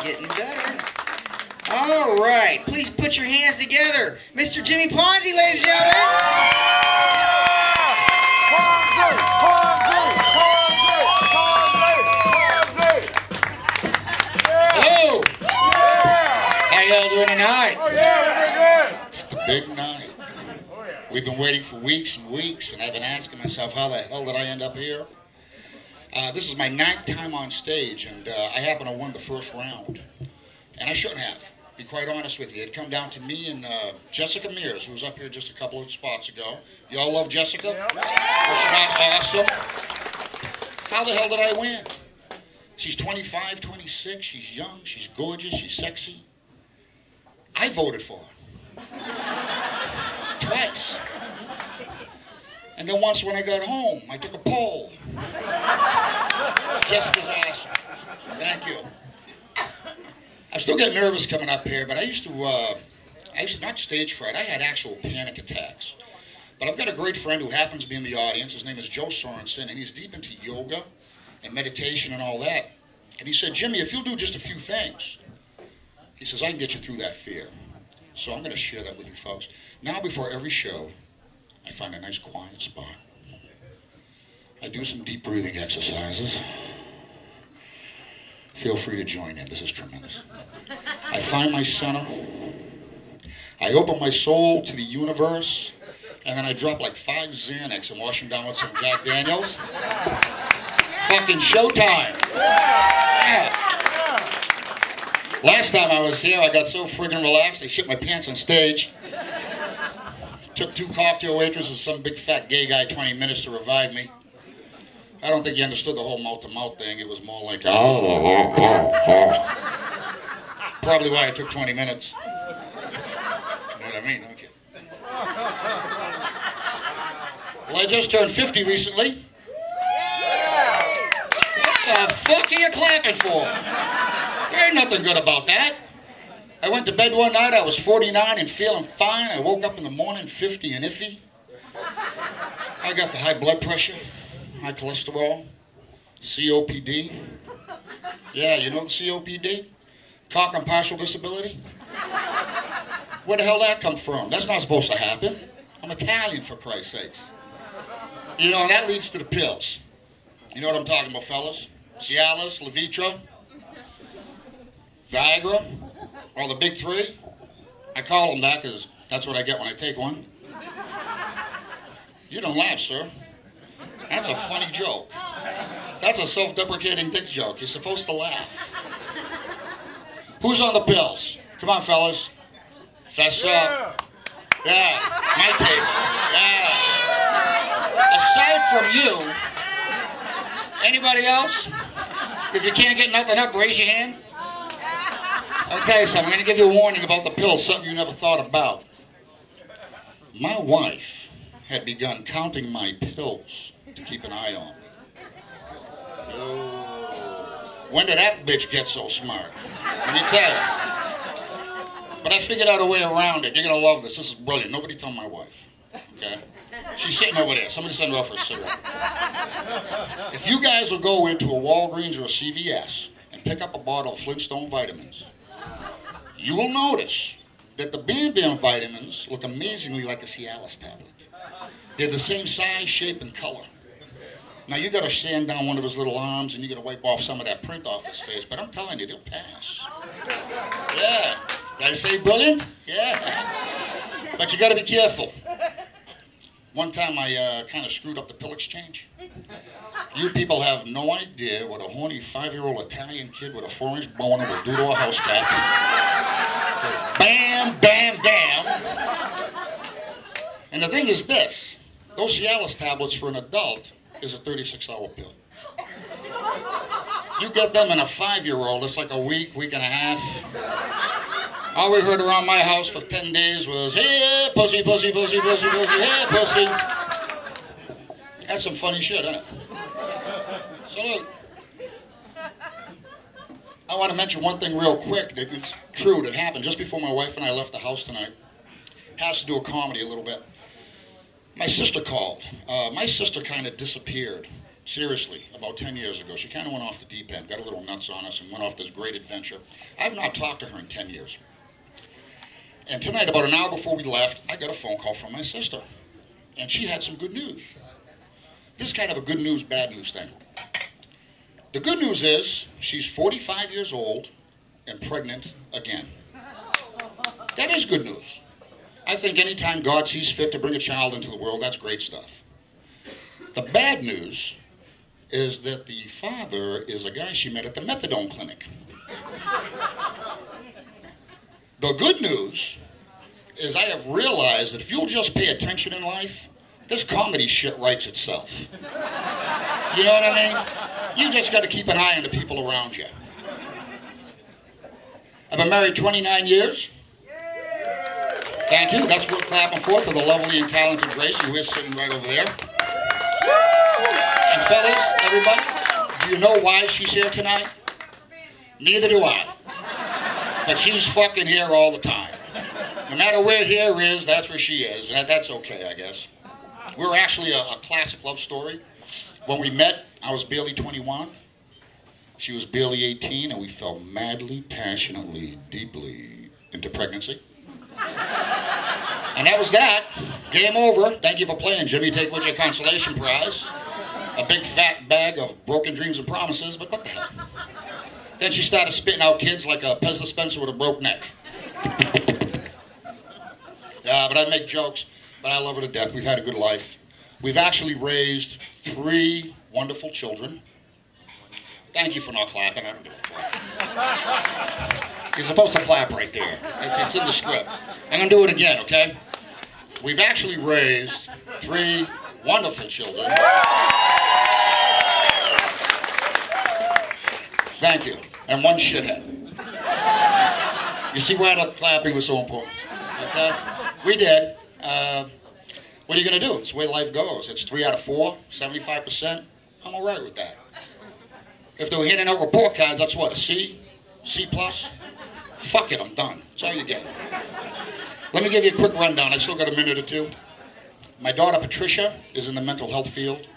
Getting better. All right, please put your hands together. Mr. Jimmy Ponzi, ladies and gentlemen. Hello. How y'all doing tonight? Oh yeah, we're good. It's the big night. We've been waiting for weeks and weeks, and I've been asking myself, how the hell did I end up here? This is my 9th time on stage, and I happen to win the first round. And I shouldn't have, to be quite honest with you. It come down to me and Jessica Mears, who was up here just a couple of spots ago. Y'all love Jessica? Yep. Was she not awesome? How the hell did I win? She's 25, 26, she's young, she's gorgeous, she's sexy. I voted for her. Twice. And then once when I got home, I took a poll. Jessica's awesome. Thank you. I still get nervous coming up here, but I used to not stage fright, I had actual panic attacks. But I've got a great friend who happens to be in the audience. His name is Joe Sorensen, and he's deep into yoga and meditation and all that. And he said, Jimmy, if you'll do just a few things, he says, I can get you through that fear. So I'm going to share that with you folks. Now before every show, I find a nice quiet spot. I do some deep breathing exercises. Feel free to join in. This is tremendous. I find my center. I open my soul to the universe. And then I drop like 5 Xanax and wash them down with some Jack Daniels. Fucking showtime. Yeah. Last time I was here, I got so friggin' relaxed, I shit my pants on stage. Took 2 cocktail waitresses and some big fat gay guy 20 minutes to revive me. I don't think he understood the whole mouth-to-mouth thing. It was more like, Probably why it took 20 minutes. You know what I mean, don't you? Well, I just turned 50 recently. What the fuck are you clapping for? There ain't nothing good about that. I went to bed one night, I was 49 and feeling fine. I woke up in the morning 50 and iffy. I got the high blood pressure, high cholesterol, COPD. Yeah, you know the COPD? Cock and partial disability? Where the hell that come from? That's not supposed to happen. I'm Italian, for Christ's sakes. You know, and that leads to the pills. You know what I'm talking about, fellas? Cialis, Levitra, Viagra, or the big 3. I call them that because that's what I get when I take one. You don't laugh, sir. That's a funny joke. That's a self-deprecating dick joke. You're supposed to laugh. Who's on the pills? Come on, fellas. Fess up. Yeah, my table. Yeah. Aside from you, anybody else? If you can't get nothing up, raise your hand. I'll tell you something. I'm going to give you a warning about the pills, something you never thought about. My wife had begun counting my pills to keep an eye on me. Oh. When did that bitch get so smart? Let me tell you. But I figured out a way around it. You're going to love this. This is brilliant. Nobody tell my wife. Okay? She's sitting over there. Somebody send her off for a cigarette. If you guys will go into a Walgreens or a CVS and pick up a bottle of Flintstone vitamins, you will notice that the Bam Bam vitamins look amazingly like a Cialis tablet. They're the same size, shape, and color. Now you got to sand down one of his little arms and you got to wipe off some of that print off his face, but I'm telling you, they'll pass. Yeah. Did I say brilliant? Yeah. But you got to be careful. One time I kind of screwed up the pill exchange. You people have no idea what a horny 5-year-old Italian kid with a 4-inch boner will do to a house cat. Bam, bam, bam. And the thing is this. Those Cialis tablets for an adult is a 36-hour pill. You get them in a 5-year-old, it's like a week, week and a half. All we heard around my house for 10 days was, hey, pussy, pussy, pussy, pussy, pussy, hey, pussy. That's some funny shit, isn't it? Salute. I want to mention one thing real quick that it's true that happened just before my wife and I left the house tonight. Has to do with comedy a little bit. My sister called. My sister kind of disappeared Seriously, about 10 years ago. She kind of went off the deep end, got a little nuts on us, and went off this great adventure. I've not talked to her in 10 years. And tonight, about an hour before we left, I got a phone call from my sister. And she had some good news. This is kind of a good news, bad news thing. The good news is she's 45 years old and pregnant again. That is good news. I think anytime God sees fit to bring a child into the world, that's great stuff. The bad news is that the father is a guy she met at the methadone clinic. The good news is I have realized that if you'll just pay attention in life, this comedy shit writes itself. You know what I mean? You just got to keep an eye on the people around you. I've been married 29 years. Thank you. That's worth clapping for the lovely and talented Grace, who is sitting right over there. And fellas, everybody, do you know why she's here tonight? Neither do I. But she's fucking here all the time. No matter where here is, that's where she is. And that's okay, I guess. We're actually a classic love story. When we met, I was barely 21. She was barely 18, and we fell madly, passionately, deeply into pregnancy. And that was that. Game over. Thank you for playing, Jimmy. Take with your consolation prize. A big fat bag of broken dreams and promises, but what the hell? Then she started spitting out kids like a Pez dispenser with a broke neck. But I make jokes, but I love her to death. We've had a good life. We've actually raised 3 wonderful children. Thank you for not clapping. I don't give a fuck. You're supposed to clap right there. It's in the script. I'm going to do it again, okay? We've actually raised 3 wonderful children. Thank you. And 1 shithead. You see why the clapping was so important. Okay? We did. What are you going to do? It's the way life goes. It's 3 out of 4, 75%. I'm all right with that. If they were handing out report cards, that's what, a C? C+? Fuck it, I'm done. That's all you get. Let me give you a quick rundown. I still got a minute or 2. My daughter, Patricia, is in the mental health field.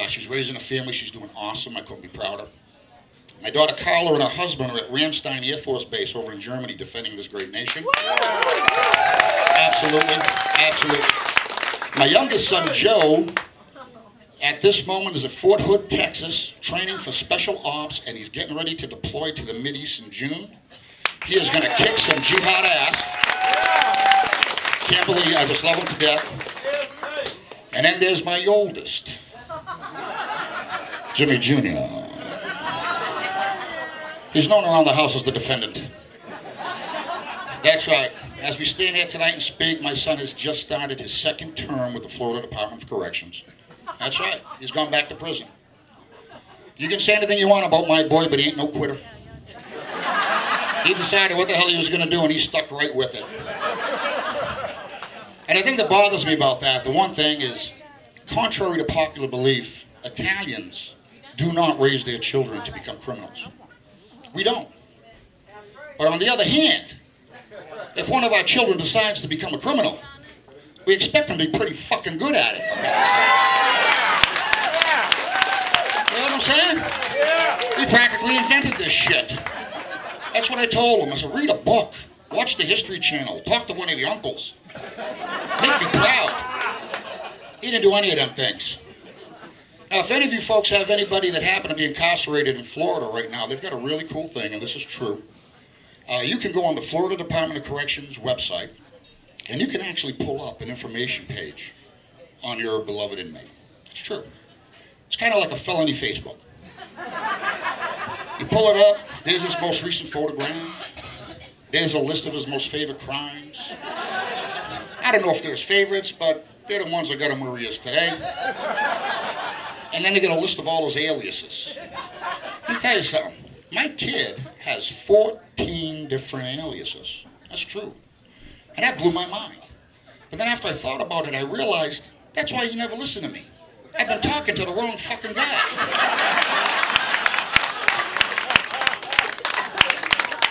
She's raising a family. She's doing awesome. I couldn't be prouder. My daughter, Carla, and her husband are at Ramstein Air Force Base over in Germany defending this great nation. Absolutely. Absolutely. My youngest son, Joe, at this moment is at Fort Hood, Texas, training for special ops, and he's getting ready to deploy to the Mideast in June. He is going to kick some jihad ass. Can't believe I just love him to death. And then there's my oldest, Jimmy Jr. He's known around the house as the defendant. That's right. As we stand here tonight and speak, my son has just started his 2nd term with the Florida Department of Corrections. That's right. He's gone back to prison. You can say anything you want about my boy, but he ain't no quitter. He decided what the hell he was going to do, and he stuck right with it. And the thing that bothers me about that, the one thing is, contrary to popular belief, Italians do not raise their children to become criminals. We don't. But on the other hand, if one of our children decides to become a criminal, we expect them to be pretty fucking good at it. You know what I'm saying? We practically invented this shit. That's what I told him. I said, read a book, watch the History Channel, talk to one of your uncles. Make me proud. He didn't do any of them things. Now, if any of you folks have anybody that happened to be incarcerated in Florida right now, they've got a really cool thing, and this is true. You can go on the Florida Department of Corrections website, and you can actually pull up an information page on your beloved inmate. It's true. It's kind of like a felony Facebook. You pull it up, there's his most recent photograph. There's a list of his most favorite crimes. I don't know if they're his favorites, but they're the ones that got him where he is today. And then they get a list of all his aliases. Let me tell you something. My kid has 14 different aliases. That's true. And that blew my mind. But then after I thought about it, I realized that's why you never listen to me. I've been talking to the wrong fucking guy.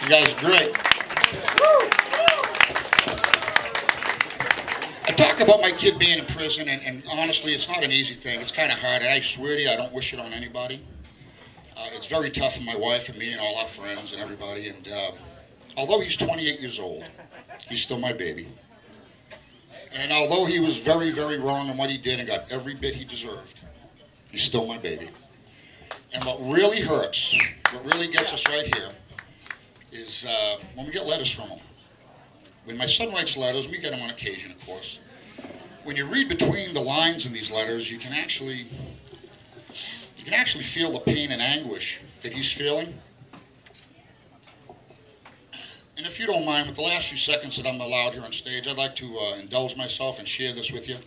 You guys are great. I I talk about my kid being in prison, and honestly, it's not an easy thing. It's kind of hard, and I swear to you, I don't wish it on anybody. It's very tough for my wife and me and all our friends and everybody. And although he's 28 years old, he's still my baby. And although he was very, very wrong in what he did and got every bit he deserved, he's still my baby. And what really hurts, what really gets us right here, is when we get letters from him. When my son writes letters, we get them on occasion, of course. When you read between the lines in these letters, you can actually feel the pain and anguish that he's feeling. And if you don't mind, with the last few seconds that I'm allowed here on stage, I'd like to indulge myself and share this with you.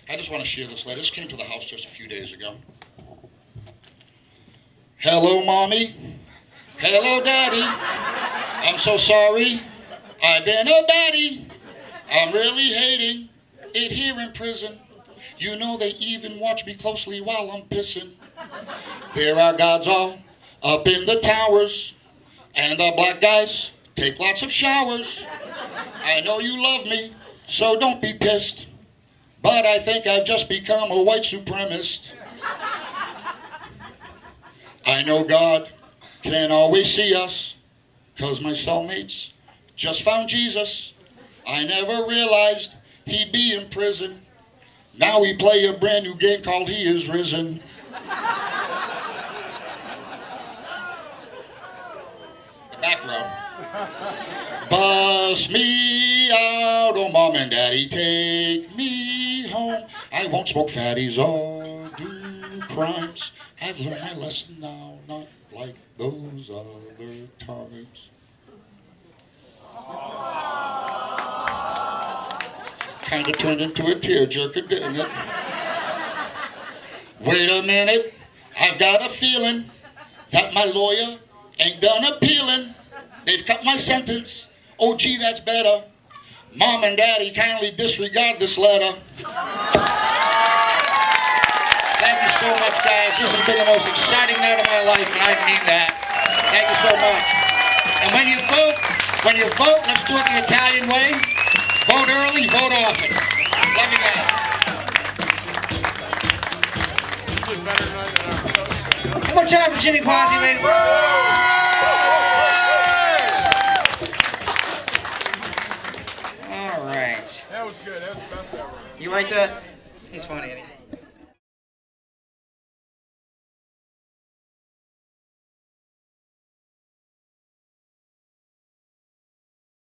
I just want to share this letter. This came to the house just a few days ago. Hello, Mommy. Hello, Daddy. I'm so sorry. I've been a baddie. I'm really hating it here in prison. You know they even watch me closely while I'm pissing. There are guards all up in the towers, and the black guys take lots of showers. I know you love me, so don't be pissed, but I think I've just become a white supremacist. I know God can't always see us, 'cause my cellmates just found Jesus. I never realized he'd be in prison. Now we play a brand new game called He Is Risen. The background. Bust me out, oh Mom and Daddy, take me home. I won't smoke fatties or do crimes. I've learned my lesson now, not like those other times. Kind of turned into a tearjerker, didn't it? Wait a minute, I've got a feeling that my lawyer ain't done appealing. They've cut my sentence. Oh gee, that's better. Mom and Daddy kindly disregard this letter. Thank you so much, guys. This has been the most exciting night of my life, and I mean that. Thank you so much. And when you vote, let's do it the Italian way. Vote early, vote often. Love you guys. One more time for Jimmy Ponzi, ladies. All right. That was good. That was the best ever. You like that? He's funny, isn't he?